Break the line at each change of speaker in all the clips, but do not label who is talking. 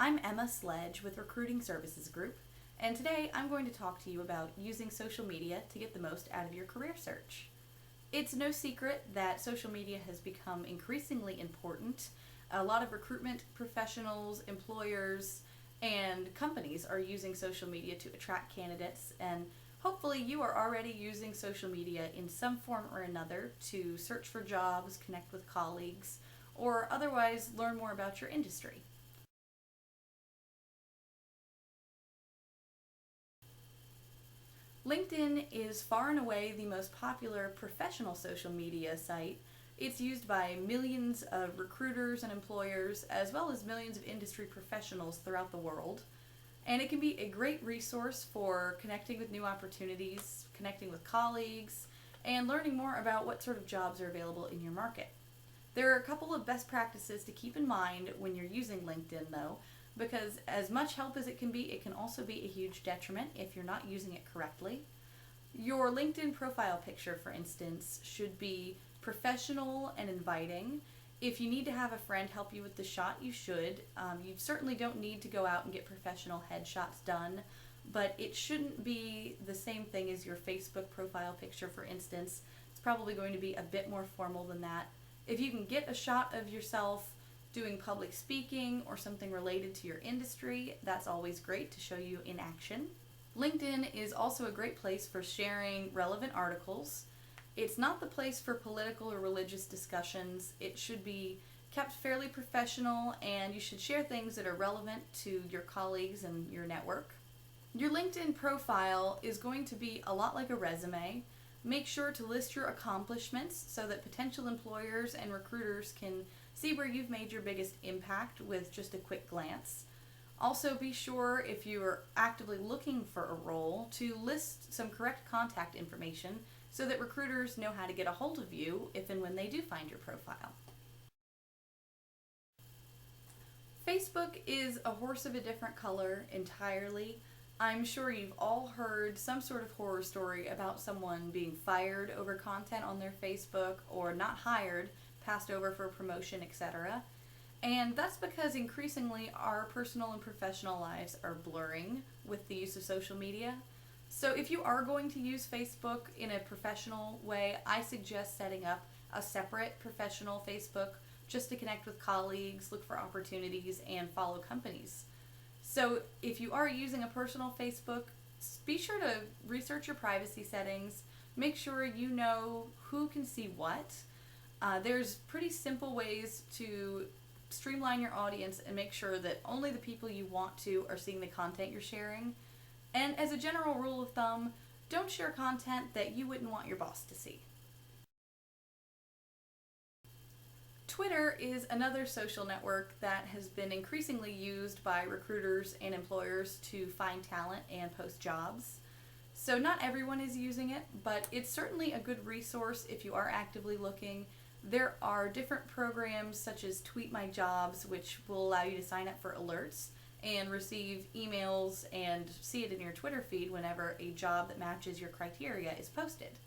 I'm Emma Sledge with Recruiting Services Group, and today I'm going to talk to you about using social media to get the most out of your career search. It's no secret that social media has become increasingly important. A lot of recruitment professionals, employers, and companies are using social media to attract candidates, and hopefully you are already using social media in some form or another to search for jobs, connect with colleagues, or otherwise learn more about your industry. LinkedIn is far and away the most popular professional social media site. It's used by millions of recruiters and employers, as well as millions of industry professionals throughout the world. And it can be a great resource for connecting with new opportunities, connecting with colleagues, and learning more about what sort of jobs are available in your market. There are a couple of best practices to keep in mind when you're using LinkedIn, though, because as much help as it can also be a huge detriment if you're not using it correctly. Your LinkedIn profile picture, for instance, should be professional and inviting. If you need to have a friend help you with the shot, you should. You certainly don't need to go out and get professional headshots done, but it shouldn't be the same thing as your Facebook profile picture, for instance. It's probably going to be a bit more formal than that. If you can get a shot of yourself doing public speaking or something related to your industry, that's always great to show you in action. LinkedIn is also a great place for sharing relevant articles. It's not the place for political or religious discussions. It should be kept fairly professional, and you should share things that are relevant to your colleagues and your network. Your LinkedIn profile is going to be a lot like a resume. Make sure to list your accomplishments so that potential employers and recruiters can see where you've made your biggest impact with just a quick glance. Also, be sure, if you are actively looking for a role, to list some correct contact information so that recruiters know how to get a hold of you if and when they do find your profile. Facebook is a horse of a different color entirely. I'm sure you've all heard some sort of horror story about someone being fired over content on their Facebook, or not hired, passed over for a promotion, etc. And that's because increasingly our personal and professional lives are blurring with the use of social media. So if you are going to use Facebook in a professional way, I suggest setting up a separate professional Facebook just to connect with colleagues, look for opportunities, and follow companies. So if you are using a personal Facebook, be sure to research your privacy settings. Make sure you know who can see what. There's pretty simple ways to streamline your audience and make sure that only the people you want to are seeing the content you're sharing. And as a general rule of thumb, don't share content that you wouldn't want your boss to see. Twitter is another social network that has been increasingly used by recruiters and employers to find talent and post jobs. So not everyone is using it, but it's certainly a good resource if you are actively looking. There are different programs such as Tweet My Jobs, which will allow you to sign up for alerts and receive emails and see it in your Twitter feed whenever a job that matches your criteria is posted.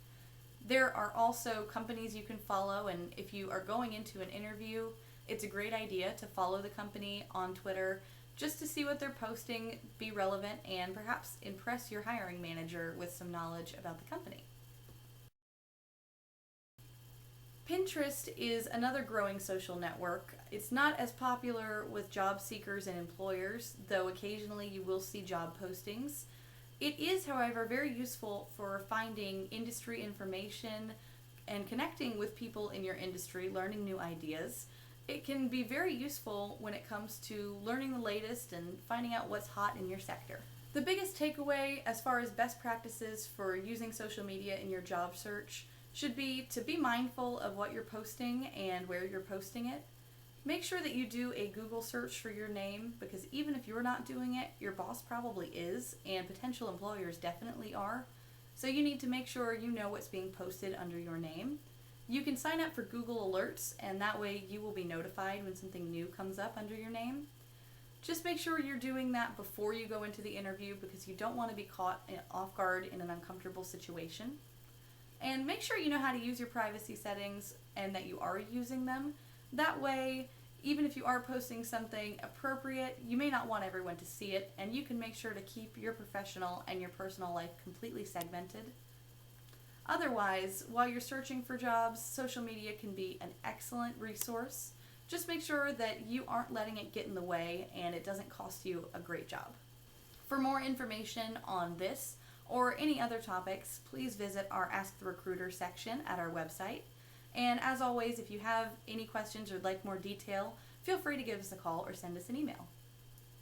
There are also companies you can follow, and if you are going into an interview, it's a great idea to follow the company on Twitter just to see what they're posting, be relevant, and perhaps impress your hiring manager with some knowledge about the company. Pinterest is another growing social network. It's not as popular with job seekers and employers, though occasionally you will see job postings. It is, however, very useful for finding industry information and connecting with people in your industry, learning new ideas. It can be very useful when it comes to learning the latest and finding out what's hot in your sector. The biggest takeaway as far as best practices for using social media in your job search should be to be mindful of what you're posting and where you're posting it. Make sure that you do a Google search for your name, because even if you're not doing it, your boss probably is, and potential employers definitely are. So you need to make sure you know what's being posted under your name. You can sign up for Google Alerts, and that way you will be notified when something new comes up under your name. Just make sure you're doing that before you go into the interview, because you don't want to be caught off guard in an uncomfortable situation. And make sure you know how to use your privacy settings and that you are using them. That way, Even if you are posting something appropriate, you may not want everyone to see it, and you can make sure to keep your professional and your personal life completely segmented. Otherwise, while you're searching for jobs, social media can be an excellent resource. Just make sure that you aren't letting it get in the way and it doesn't cost you a great job. For more information on this or any other topics, please visit our Ask the Recruiter section at our website. And as always, if you have any questions or would like more detail, feel free to give us a call or send us an email.